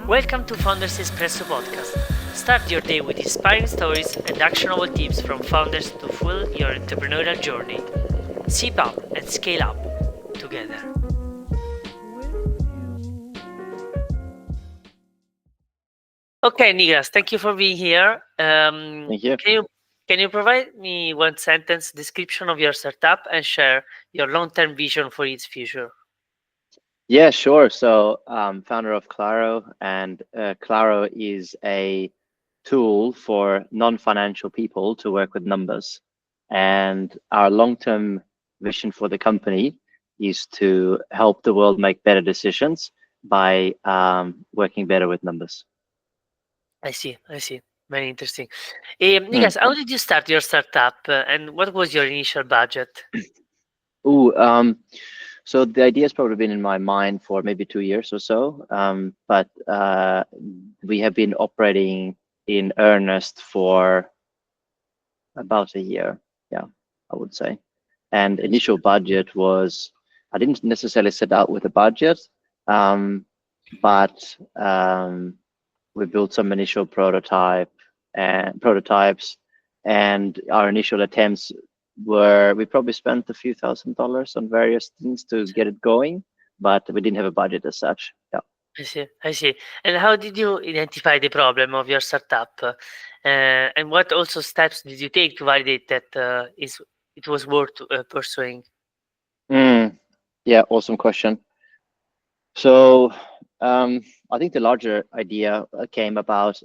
Welcome to Founders Espresso podcast. Start your day with inspiring stories and actionable tips from founders to fuel your entrepreneurial journey. Sip up and scale up together. Okay, Niklas, thank you for being here. Thank you. Can you provide me one sentence description of your startup and share your long-term vision for its future? Yeah, sure. So, founder of Klaro, and Klaro is a tool for non-financial people to work with numbers. And our long-term vision for the company is to help the world make better decisions by working better with numbers. I see. Very interesting. Mm. Niklas, how did you start your startup and what was your initial budget? Ooh, so the idea has probably been in my mind for maybe 2 years or so, but we have been operating in earnest for about a year, yeah, I would say. And I see. initial budget was, I didn't necessarily set out with a budget, but we built some initial prototypes, and our initial attempts were, we probably spent a few $1,000s on various things to get it going, but we didn't have a budget as such. Yeah. I see. And how did you identify the problem of your startup? And what also steps did you take to validate that it was worth pursuing? Mm, yeah, awesome question. So I think the larger idea came about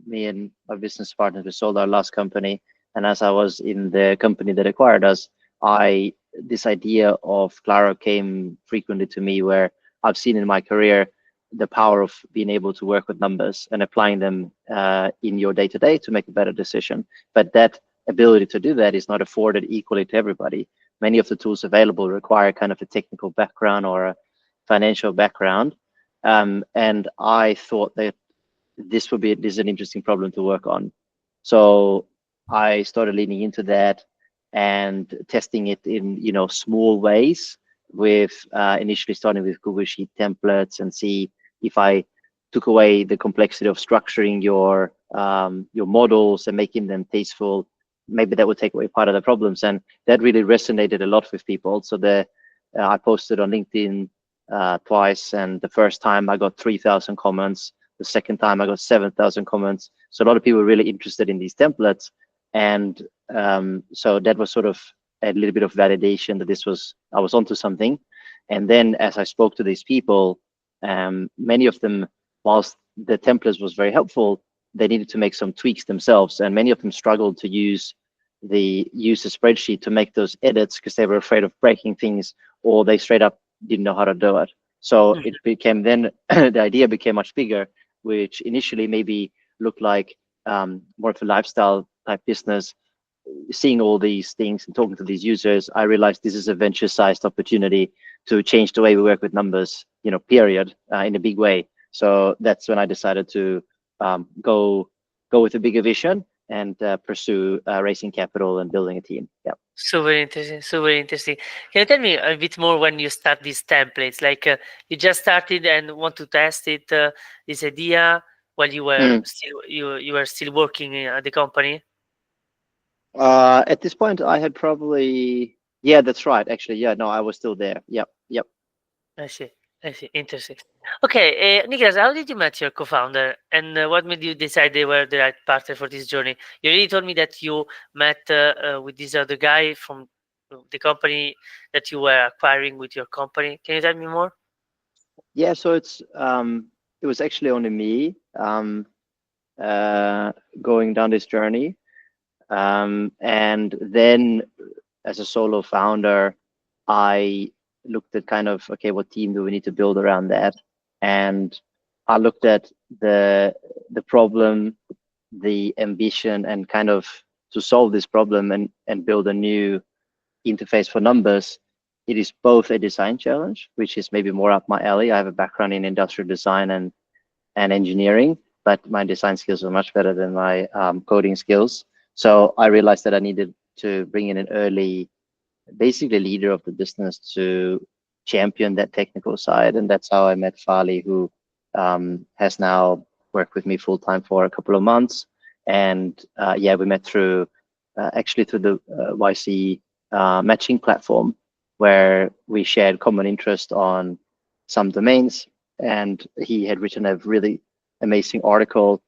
me and my business partner. We sold our last company, and as I was in the company that acquired us, I this idea of Klara came frequently to me, where I've seen in my career the power of being able to work with numbers and applying them in your day to day to make a better decision. But that ability to do that is not afforded equally to everybody. Many of the tools available require kind of a technical background or a financial background, and I thought that this is an interesting problem to work on. So I started leaning into that and testing it in small ways, with initially starting with Google Sheet templates, and see if I took away the complexity of structuring your models and making them tasteful, maybe that would take away part of the problems. And that really resonated a lot with people. So I posted on LinkedIn twice, and the first time I got 3,000 comments. The second time I got 7,000 comments. So a lot of people were really interested in these templates, and so that was sort of a little bit of validation that I was onto something. And then as I spoke to these people, many of them, whilst the templates was very helpful, they needed to make some tweaks themselves, and many of them struggled to use the user spreadsheet to make those edits because they were afraid of breaking things, or they straight up didn't know how to do it. So it became then the idea became much bigger, which initially maybe looked like more of a lifestyle type business. Seeing all these things and talking to these users, I realized this is a venture-sized opportunity to change the way we work with numbers, period, in a big way. So that's when I decided to go with a bigger vision and pursue raising capital and building a team. Yeah. Super interesting. Super interesting. Can you tell me a bit more when you start these templates? Like you just started and want to test it, this idea while Mm. you were still working at the company. At this point, I had probably, yeah, that's right. Actually, yeah, no, I was still there. Yep, yep. I see. I see. Interesting. Okay, Niklas, how did you meet your co-founder, and what made you decide they were the right partner for this journey? You already told me that you met with this other guy from the company that you were acquiring with your company. Can you tell me more? Yeah, so it was actually only me uh, going down this journey. And then as a solo founder, I looked at kind of, okay, what team do we need to build around that? And I looked at the problem, the ambition, and kind of to solve this problem and build a new interface for numbers. It is both a design challenge, which is maybe more up my alley. I have a background in industrial design and engineering, but my design skills are much better than my coding skills. So I realized that I needed to bring in an early, basically leader of the business to champion that technical side. And that's how I met Farley, who has now worked with me full time for a couple of months. And yeah, we met through actually through the YC matching platform, where we shared common interest on some domains. And he had written a really amazing article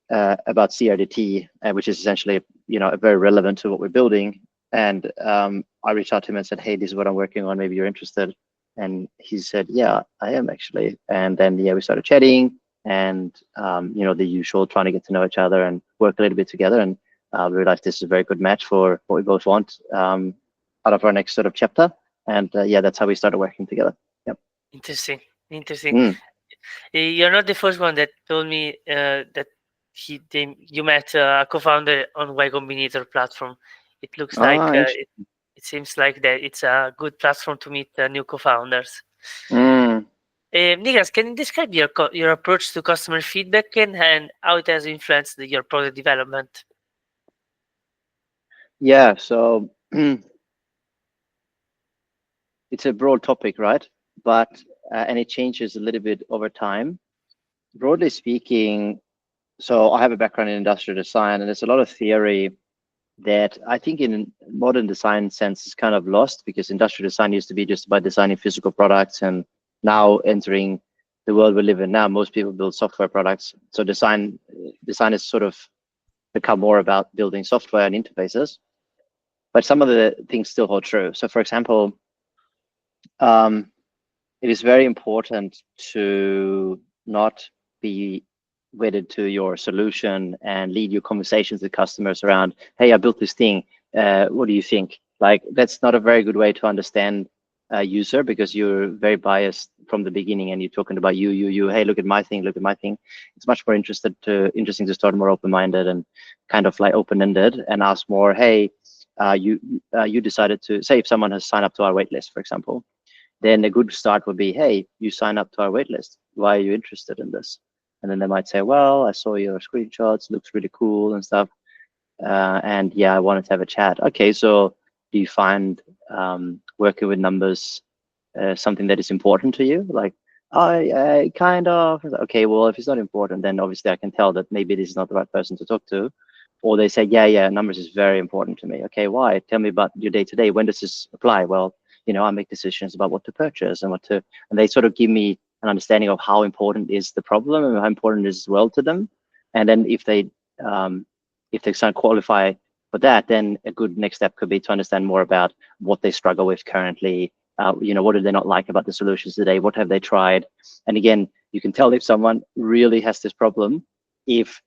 about CRDT, which is essentially, very relevant to what we're building. And I reached out to him and said, "Hey, this is what I'm working on. Maybe you're interested." And he said, "Yeah, I am actually." And then yeah, we started chatting, and the usual, trying to get to know each other and work a little bit together. And we realized this is a very good match for what we both want out of our next sort of chapter. And yeah, that's how we started working together. Yep. Interesting. You're not the first one that told me that you met a co-founder on Y Combinator platform. It looks like it seems like that it's a good platform to meet new co-founders. Niklas, can you describe your approach to customer feedback and how it has influenced your product development? Yeah, so it's a broad topic, right? But and it changes a little bit over time. Broadly speaking, so I have a background in industrial design, and there's a lot of theory that I think in modern design sense is kind of lost, because industrial design used to be just about designing physical products, and now entering the world we live in now, most people build software products. So design has sort of become more about building software and interfaces, but some of the things still hold true. So for example, it is very important to not be wedded to your solution and lead your conversations with customers around, "Hey, I built this thing. What do you think?" Like, that's not a very good way to understand a user, because you're very biased from the beginning and you're talking about you. Hey, look at my thing. Look at my thing. It's much more interesting to start more open-minded and kind of like open-ended, and ask more. Hey, you decided to, say, if someone has signed up to our waitlist, for example, then a good start would be, "Hey, you sign up to our waitlist. Why are you interested in this?" And then they might say, "Well, I saw your screenshots, looks really cool and stuff. And yeah, I wanted to have a chat." Okay, so do you find working with numbers something that is important to you? Like, I kind of. Okay, well, if it's not important, then obviously I can tell that maybe this is not the right person to talk to. Or they say, yeah, numbers is very important to me. Okay, why? Tell me about your day to day. When does this apply? Well, I make decisions about what to purchase and and they sort of give me an understanding of how important is the problem and how important it is as well to them. And then if they kind of qualify for that, then a good next step could be to understand more about what they struggle with currently. What do they not like about the solutions today? What have they tried? And again, you can tell if someone really has this problem if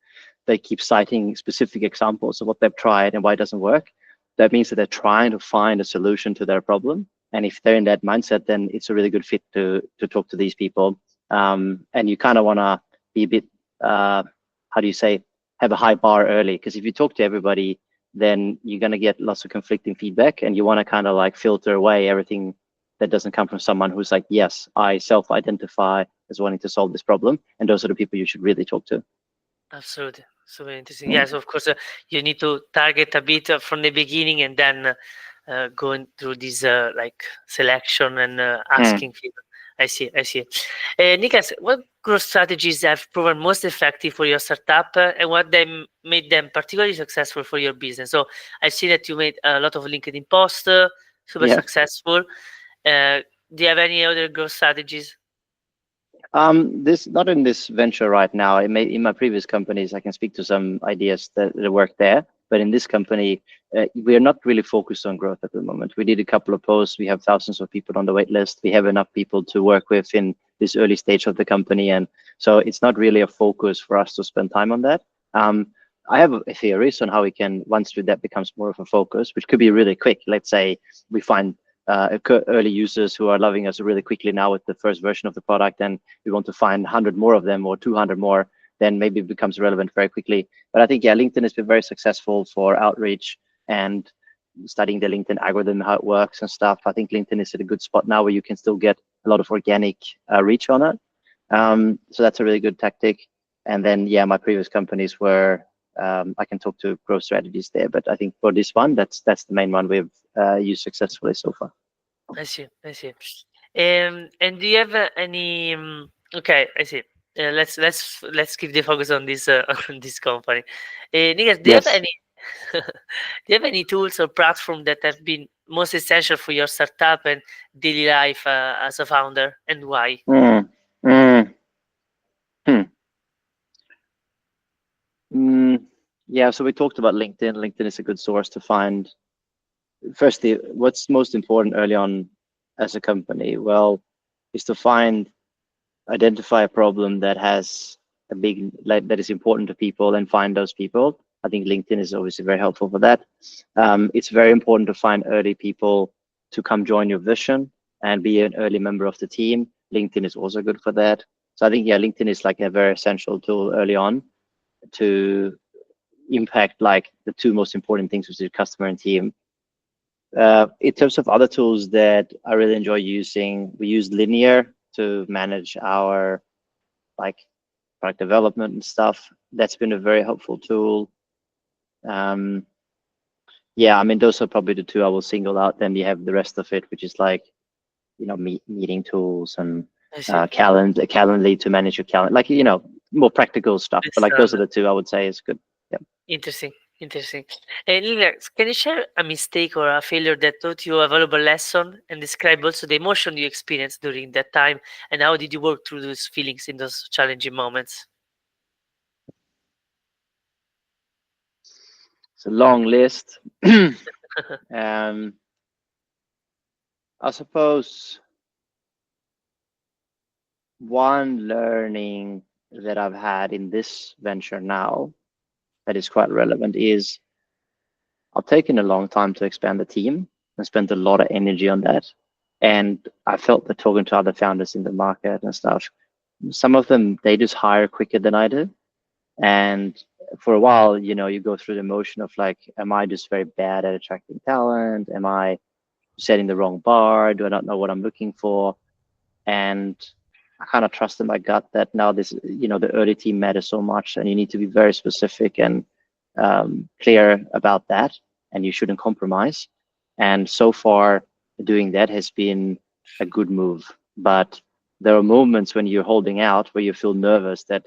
they keep citing specific examples of what they've tried and why it doesn't work. That means that they're trying to find a solution to their problem. And if they're in that mindset, then it's a really good fit to talk to these people. And you kind of want to be a bit, how do you say, have a high bar early, because if you talk to everybody, then you're going to get lots of conflicting feedback, and you want to kind of like filter away everything that doesn't come from someone who's like, "Yes, I self-identify as wanting to solve this problem," and those are the people you should really talk to. Absolutely. So very interesting. Yes, of course, you need to target a bit from the beginning, and then going through this like selection and asking people. I see. Niklas, what growth strategies have proven most effective for your startup, and what made them particularly successful for your business? So I see that you made a lot of LinkedIn posts, super successful. Do you have any other growth strategies? This not in this venture right now. In my previous companies, I can speak to some ideas that work there. But in this company, we are not really focused on growth at the moment. We did a couple of posts. We have thousands of people on the wait list. We have enough people to work with in this early stage of the company, and so it's not really a focus for us to spend time on that. I have a theories on how we can, once that becomes more of a focus, which could be really quick. Let's say we find early users who are loving us really quickly now with the first version of the product, and we want to find 100 more of them or 200 more, then maybe it becomes relevant very quickly. But I think, yeah, LinkedIn has been very successful for outreach and studying the LinkedIn algorithm, how it works and stuff. I think LinkedIn is at a good spot now where you can still get a lot of organic reach on it. So that's a really good tactic. And then, yeah, my previous companies were, I can talk to growth strategies there, but I think for this one, that's the main one we've used successfully so far. I see. And do you have any? Okay, I see. let's keep the focus on this on this company. Niklas, do you have Yes. any do you have any tools or platform that have been most essential for your startup and daily life as a founder, and why? Mm, mm, hmm. Mm, yeah, so we talked about LinkedIn. LinkedIn is a good source to find, firstly, what's most important early on as a company? Well, is to identify a problem that has a big, like, that is important to people and find those people. I think LinkedIn is obviously very helpful for that. It's very important to find early people to come join your vision and be an early member of the team. LinkedIn is also good for that. So I think, yeah, LinkedIn is like a very essential tool early on to impact like the two most important things, which is customer and team. In terms of other tools that I really enjoy using, we use Linear to manage our like product development and stuff. That's been a very helpful tool. Um, yeah, I mean, those are probably the two I will single out. Then you have the rest of it, which is like, meeting tools and I see. Calendly to manage your calendar, like, more practical stuff. But This like those are the two I would say is good. Yeah. interesting, interesting. And Niklas, can you share a mistake or a failure that taught you a valuable lesson, and describe also the emotion you experienced during that time, and how did you work through those feelings in those challenging moments? It's a long list. um, I suppose one learning that I've had in this venture now that is quite relevant is I've taken a long time to expand the team and spent a lot of energy on that. And I felt that talking to other founders in the market and stuff, some of them, they just hire quicker than I do. And for a while, you go through the motion of like, am I just very bad at attracting talent? Am I setting the wrong bar? Do I not know what I'm looking for? And I kind of trusted my gut that now the early team matters so much, and you need to be very specific and clear about that, and you shouldn't compromise. And so far, doing that has been a good move. But there are moments when you're holding out where you feel nervous that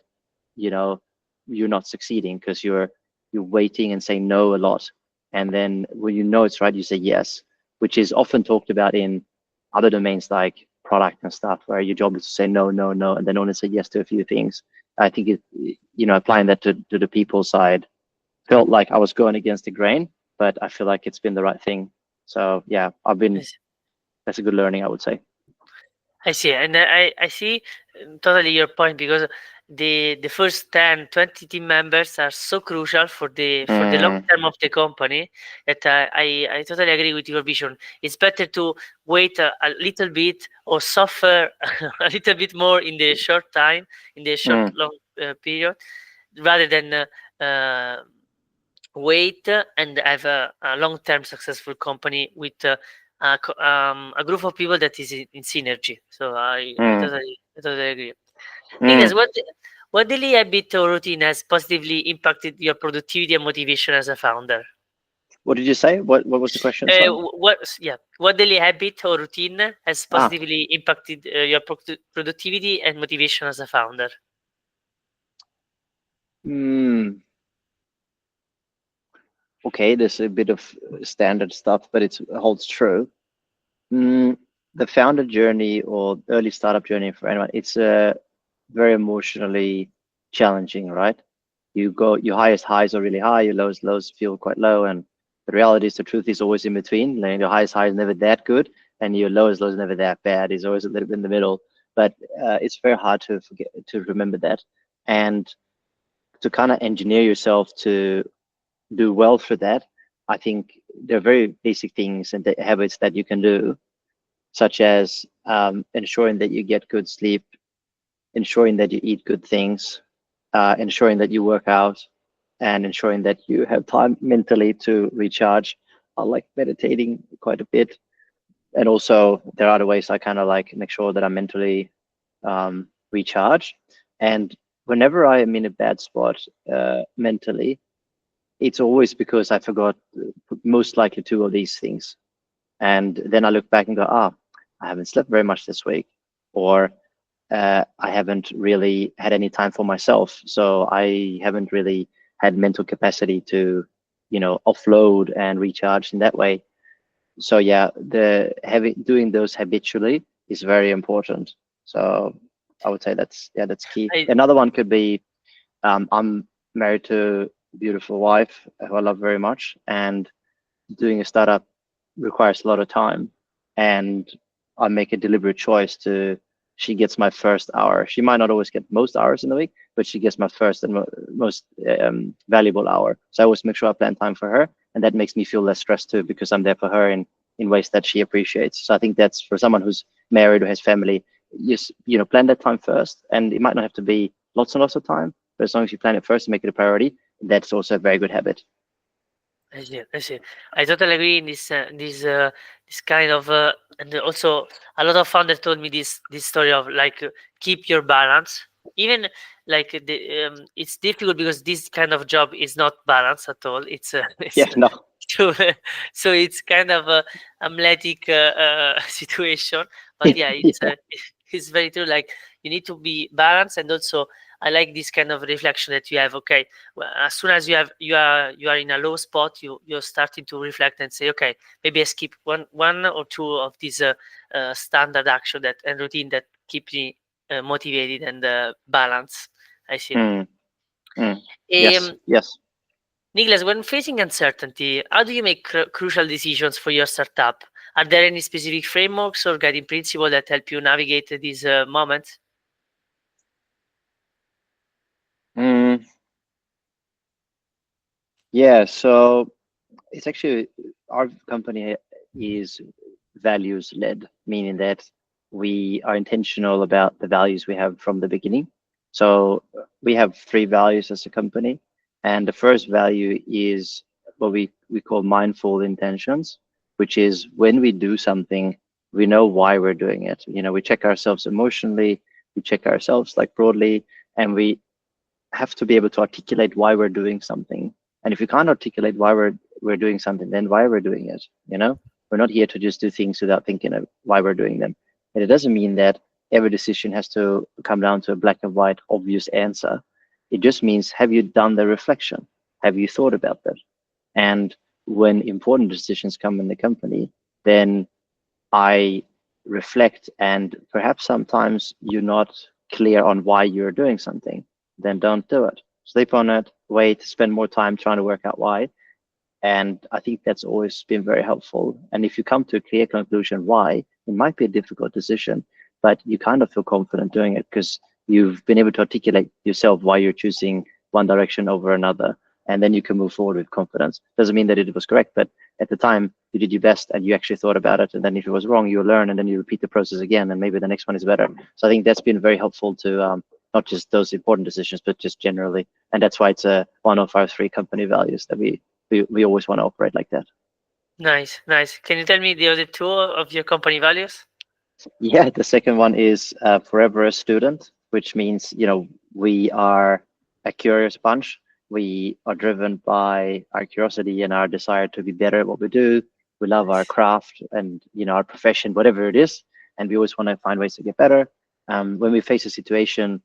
you know you're not succeeding because you're waiting and saying no a lot, and then when you know it's right, you say yes, which is often talked about in other domains like product and stuff, where your job is to say no, no, no, and then only say yes to a few things. I think applying that to the people side felt like I was going against the grain, but I feel like it's been the right thing. So yeah, that's a good learning, I would say. I see, and I see totally your point, because the first 10, 20 team members are so crucial for the long Mm, term of the company, that I totally agree with your vision. It's better to wait a little bit, or suffer a little bit more in the short time, in the short mm, long period, rather than wait and have a long-term successful company with a group of people that is in synergy. So mm, I totally agree. Niklas, mm. what daily habit or routine has positively impacted your productivity and motivation as a founder? What did you say? What was the question? Sorry. What daily habit or routine has Ah, positively impacted your productivity and motivation as a founder? mm, okay. There's a bit of standard stuff, but it holds true. Mm, the founder journey or early startup journey for anyone, it's very emotionally challenging, right? Your highest highs are really high, your lowest lows feel quite low, and the reality is the truth is always in between. Like, your highest high is never that good, and your lowest low is never that bad. It's always a little bit in the middle. But it's very hard to remember that, and to kind of engineer yourself to do well for that. I think there are very basic things and the habits that you can do, such as ensuring that you get good sleep, ensuring that you eat good things, ensuring that you work out, and ensuring that you have time mentally to recharge. I like meditating quite a bit. And also, there are other ways I kind of like make sure that I mentally recharge. And whenever I am in a bad spot mentally, it's always because I forgot most likely two of these things. And then I look back and go, I haven't slept very much this week. Or I haven't really had any time for myself. So I haven't really had mental capacity to, offload and recharge in that way. So yeah, doing those habitually is very important. So I would say that's key. I, Another one could be, I'm married to a beautiful wife who I love very much, and doing a startup requires a lot of time, and I make a deliberate choice to she gets my first hour. She might not always get most hours in the week, but she gets my first and most valuable hour. So I always make sure I plan time for her, and that makes me feel less stressed too, because I'm there for her in ways that she appreciates. So I think that's for someone who's married or has family. Plan that time first, and it might not have to be lots and lots of time, but as long as you plan it first and make it a priority, that's also a very good habit. I see. I see. I totally agree in this kind of and also a lot of founders told me this story of like keep your balance. Even like it's difficult because this kind of job is not balanced at all. It's it's Yeah, no, so so it's kind of a athletic situation. But yeah, yeah. it's very true. Like you need to be balanced, and also I like this kind of reflection that you have. Okay, well, as soon as you are in a low spot, you're starting to reflect and say, okay, maybe I skip one or two of these standard action that and routine that keep me motivated and balanced. I see. Mm, mm. Yes, Um, yes. Niklas, when facing uncertainty, how do you make crucial decisions for your startup? Are there any specific frameworks or guiding principles that help you navigate these moments? Mm, yeah, so it's actually our company is values led, meaning that we are intentional about the values we have from the beginning. So we have three values as a company, and the first value is what we call mindful intentions, which is when we do something, we know why we're doing it. We check ourselves emotionally, we check ourselves like broadly, and we have to be able to articulate why we're doing something. And if we can't articulate why we're doing something, then why we're doing it. We're not here to just do things without thinking of why we're doing them. And it doesn't mean that every decision has to come down to a black and white obvious answer. It just means, have you done the reflection? Have you thought about that? And when important decisions come in the company, then I reflect, and perhaps sometimes you're not clear on why you're doing something, then don't do it. Sleep on it, wait, spend more time trying to work out why. And I think that's always been very helpful. And if you come to a clear conclusion why, it might be a difficult decision, but you kind of feel confident doing it because you've been able to articulate yourself why you're choosing one direction over another. And then you can move forward with confidence. Doesn't mean that it was correct, but at the time you did your best and you actually thought about it. And then if it was wrong, you learn and then you repeat the process again, and maybe the next one is better. So I think that's been very helpful to not just those important decisions, but just generally. And that's why it's one of our three company values that we always want to operate like that. Nice, nice. Can you tell me the other two of your company values? Yeah, the second one is forever a student, which means, we are a curious bunch. We are driven by our curiosity and our desire to be better at what we do. We love our Nice. craft and, our profession, whatever it is, and we always want to find ways to get better. When we face a situation,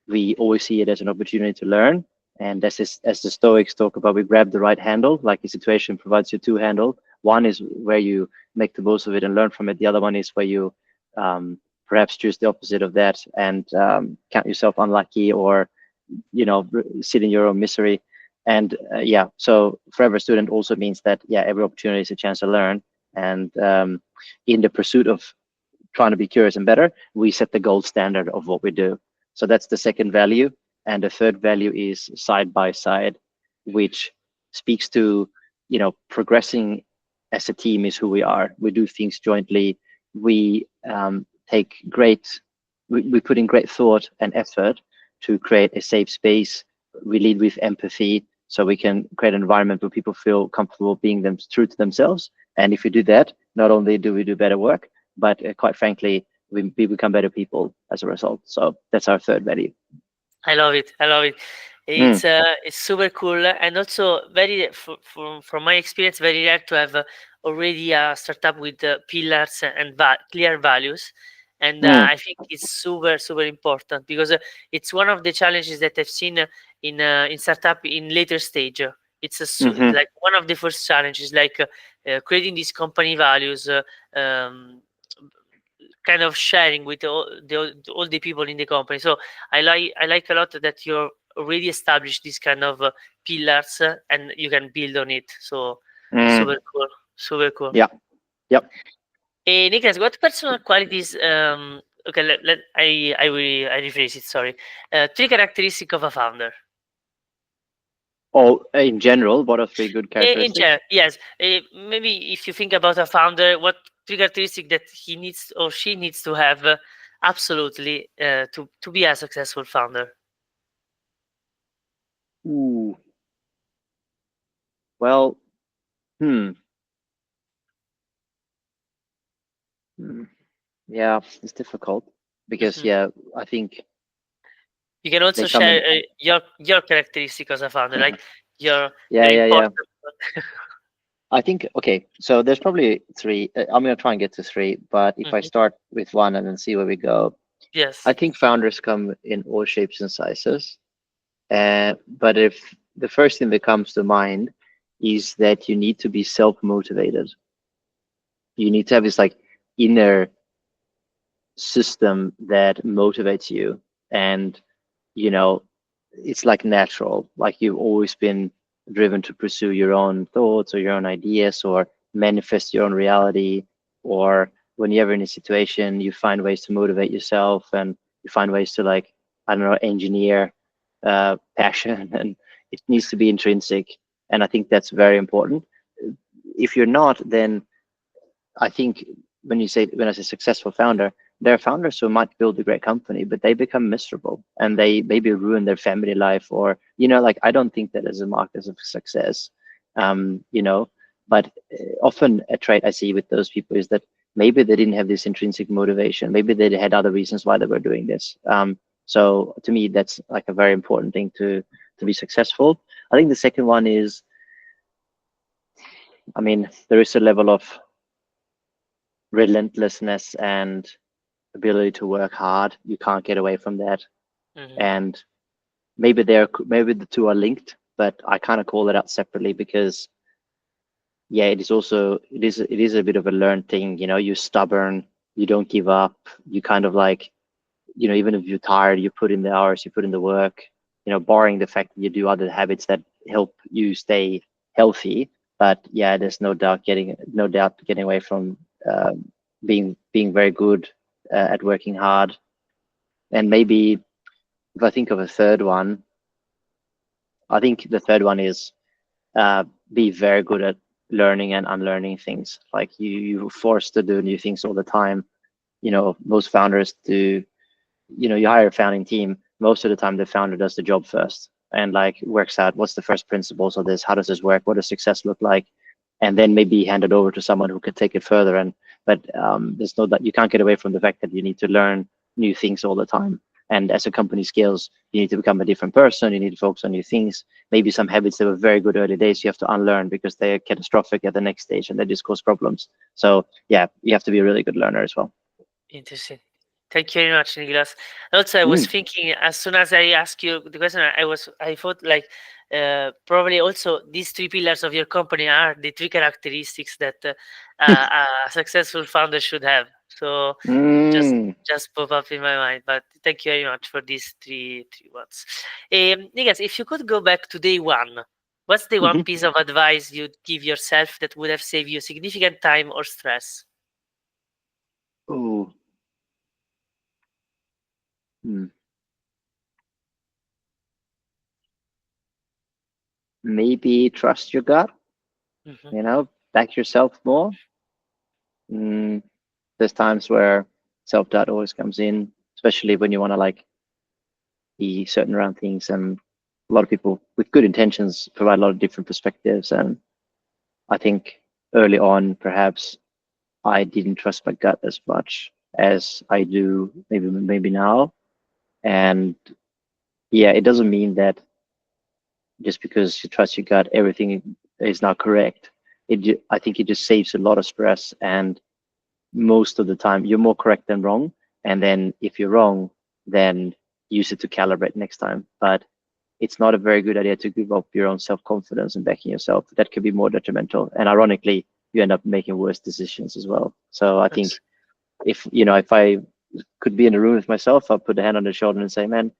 we always see it as an opportunity to learn. And as the Stoics talk about, we grab the right handle, like a situation provides you two handle. One is where you make the most of it and learn from it. The other one is where you perhaps choose the opposite of that and count yourself unlucky, or sit in your own misery. And yeah, so forever student also means that, yeah, every opportunity is a chance to learn. And in the pursuit of trying to be curious and better, we set the gold standard of what we do. So that's the second value. And the third value is side by side, which speaks to, progressing as a team is who we are. We do things jointly. We take we put in great thought and effort to create a safe space. We lead with empathy so we can create an environment where people feel comfortable being true to themselves. And if we do that, not only do we do better work, but quite frankly, we become better people as a result. So that's our third value. I love it. I love it. Mm, It's super cool, and also very from my experience, very rare to have already a startup with pillars and clear values. And Mm. I think it's super important because it's one of the challenges that I've seen in startup in later stage. It's Mm-hmm. like one of the first challenges, like creating these company values, kind of sharing with all the people in the company. So I like a lot that you're already established these kind of pillars, and you can build on it. So Mm. super cool, super cool. Yeah. Yep. Niklas, what personal qualities? Okay, I rephrase it. Sorry, three characteristics of a founder. Oh, in general, what are three good In characteristics? general, yes. Maybe if you think about a founder, what three characteristic that he needs or she needs to have, absolutely, to be a successful founder. Ooh. Well, hmm. Hmm. Yeah, it's difficult because Mhm. yeah, I think You can they also come share in. your characteristic as a founder, like your Yeah, your yeah, yeah. important. I think okay. So there's probably three. I'm gonna try and get to three, but if I Mhm. start with one and then see where we go, I Yes. think founders come in all shapes and sizes. But if the first thing that comes to mind is that you need to be self-motivated. You need to have this like inner system that motivates you, and you know it's like natural, like you've always been driven to pursue your own thoughts or your own ideas or manifest your own reality, or when you're ever in a situation you find ways to motivate yourself and you find ways to like, I don't know, engineer passion and it needs to be intrinsic, and I think that's very important. If you're not, then I think when I say successful founder, there are founders who might build a great company, but they become miserable and they maybe ruin their family life, or like I don't think that is a mark of success. Um, you know, but often a trait I see with those people is that maybe they didn't have this intrinsic motivation. Maybe they had other reasons why they were doing this. So to me, that's like a very important thing to be successful. I think the second one is, I mean, there is a level of relentlessness and ability to work hard. You can't get away from that. Mhm. And maybe the two are linked, but I kind of call it out separately because yeah, it is a bit of a learned thing. You're stubborn, you don't give up, you kind of like, even if you're tired, you put in the hours, you put in the work, barring the fact that you do other habits that help you stay healthy. But yeah, there's no doubt getting away from being very good at working hard. And maybe if I think of a third one, I think the third one is uh, be very good at learning and unlearning things. Like you're forced to do new things all the time. Most founders do. You hire a founding team. Most of the time, the founder does the job first and like works out what's the first principles of this, how does this work, what does success look like, and then maybe hand it over to someone who can take it further. But there's no that you can't get away from the fact that you need to learn new things all the time. And as a company scales, you need to become a different person. You need to focus on new things. Maybe some habits that were very good early days, you have to unlearn because they are catastrophic at the next stage and they just cause problems. So yeah, you have to be a really good learner as well. Interesting. Thank you very much, Niklas. Also, I was Mm. thinking as soon as I asked you the question, I thought like probably also these three pillars of your company are the three characteristics that a successful founder should have. So just Mm. just pop up in my mind. But thank you very much for these three ones. Niklas, if you could go back to day one, what's the one Hmm. piece of advice you'd give yourself that would have saved you significant time or stress? Oh. Hmm. Maybe trust your gut, Hmm. back yourself more. Mm, there's times where self-doubt always comes in, especially when you want to like be certain around things. And a lot of people with good intentions provide a lot of different perspectives. And I think early on, perhaps I didn't trust my gut as much as I do maybe now. And yeah, it doesn't mean that just because you trust your gut, everything is not correct. I think it just saves a lot of stress, and most of the time you're more correct than wrong. and then if you're wrong, then use it to calibrate next time. But it's not a very good idea to give up your own self-confidence and backing yourself. That could be more detrimental. And ironically, you end up making worse decisions as well. So I think Yes. if I could be in a room with myself, I'll put a hand on the shoulder and say, man,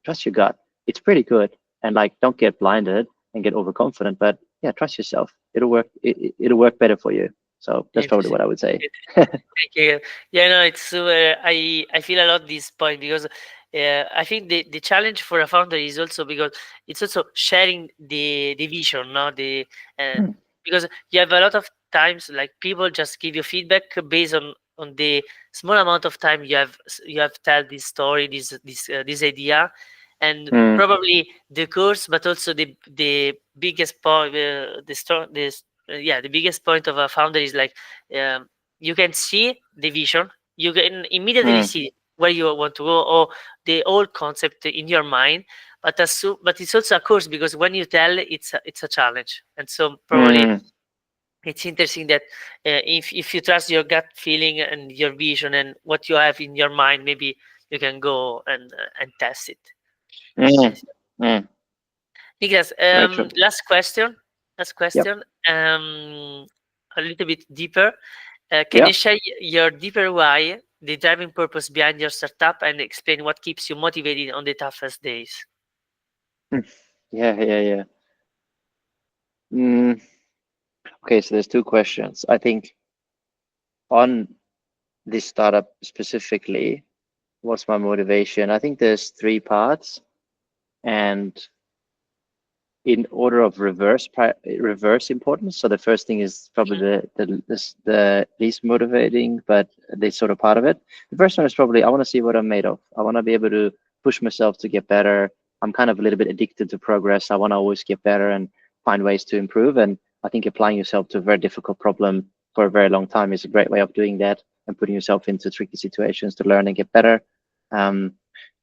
trust your gut. It's pretty good. And like, don't get blinded and get overconfident, but yeah, trust yourself. It'll work. It'll work better for you. So that's probably Interesting. what I would say. Thank you. Yeah, no, it's super. I feel a lot this point because I think the challenge for a founder is also because it's also sharing the vision, no, the uh, Mm, because you have a lot of times like people just give you feedback based on the small amount of time you have tell this story, this idea, and mm, probably the course, but also the biggest point, yeah, the biggest point of a founder is like. Um, you can see the vision, you can immediately mm, see where you want to go or the whole concept in your mind, but but it's also a course because when you tell it's a challenge, and so probably mm, it's interesting that if you trust your gut feeling and your vision and what you have in your mind, maybe you can go and test it. I mm, see. mm. Niklas, Very true. last question, last Yep. question, a little bit deeper. Can you Yep. share your deeper why, the driving purpose behind your startup, and explain what keeps you motivated on the toughest days? Mm. Yeah. Yeah. Yeah. Mm, okay. So there's two questions. I think on this startup specifically, what's my motivation? I think there's three parts, and in order of reverse importance. So the first thing is probably Mhm. the least motivating, but the sort of part of it. The first one is probably I want to see what I'm made of. I want to be able to push myself to get better. I'm kind of a little bit addicted to progress. I want to always get better and find ways to improve. And I think applying yourself to a very difficult problem for a very long time is a great way of doing that and putting yourself into tricky situations to learn and get better. Um,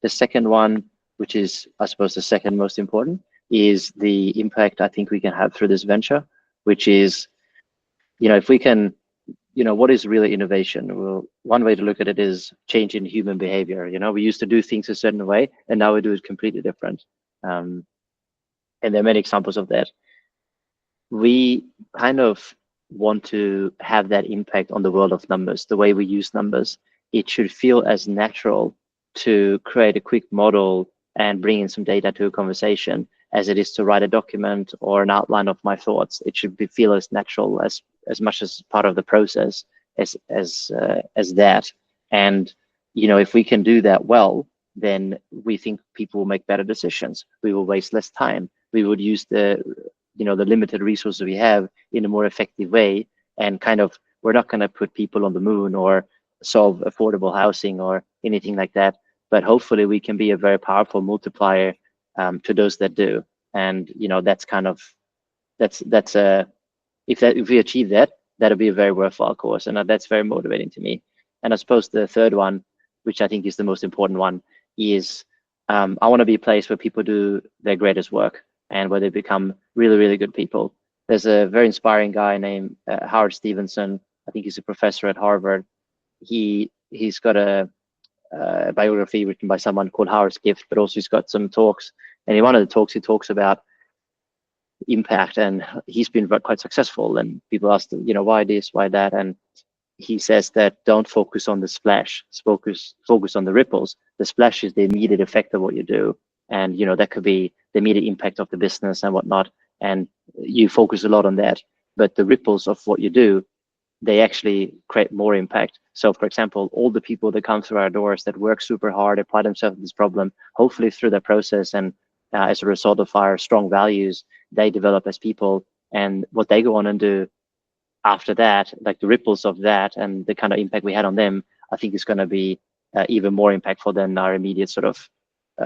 the second one, which is I suppose the second most important, is the impact I think we can have through this venture, which is, if we can, what is really innovation? Well, one way to look at it is change in human behavior. We used to do things a certain way, and now we do it completely different. Um, and there are many examples of that. We kind of want to have that impact on the world of numbers, the way we use numbers. It should feel as natural to create a quick model and bring in some data to a conversation as it is to write a document or an outline of my thoughts. It should feel as natural as much as part of the process as that. And if we can do that well, then we think people will make better decisions. We will waste less time. We would use the limited resources we have in a more effective way, and kind of we're not going to put people on the moon or solve affordable housing or anything like that, but hopefully we can be a very powerful multiplier to those that do. And that's kind of that's a if we achieve that, that'll be a very worthwhile course, and that's very motivating to me. And I suppose the third one, which I think is the most important one, is I want to be a place where people do their greatest work and where they become really, really good people. There's a very inspiring guy named Howard Stevenson. I think he's a professor at Harvard. He's got a biography written by someone called Howard's Gift, but also he's got some talks. And in one of the talks, he talks about impact, and he's been quite successful. And people ask, why this, why that, and he says that don't focus on the splash, focus on the ripples. The splash is the immediate effect of what you do, and that could be the immediate impact of the business and whatnot, and you focus a lot on that. But the ripples of what you do, they actually create more impact. So for example, all the people that come through our doors that work super hard, apply themselves to this problem, hopefully through that process and as a result of our strong values, they develop as people, and what they go on and do after that, like the ripples of that and the kind of impact we had on them, I think is going to be even more impactful than our immediate sort of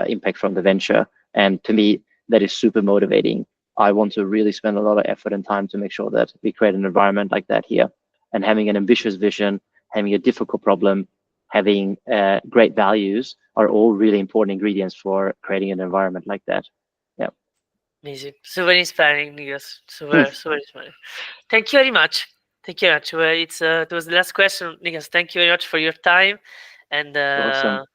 impact from the venture. And to me, that is super motivating. I want to really spend a lot of effort and time to make sure that we create an environment like that here. And having an ambitious vision, having a difficult problem, having great values are all really important ingredients for creating an environment like that. Yeah. Amazing, super inspiring, Niklas. Hmm. Super, super inspiring. Thank you very much. Thank you very much. Well, it was the last question, Niklas. Thank you very much for your time. And Awesome.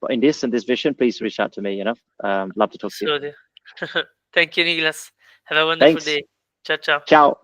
In this vision, please reach out to me. Love to talk to you. so, thank you, Niklas. Have a wonderful Thanks. day. Ciao, ciao. Ciao.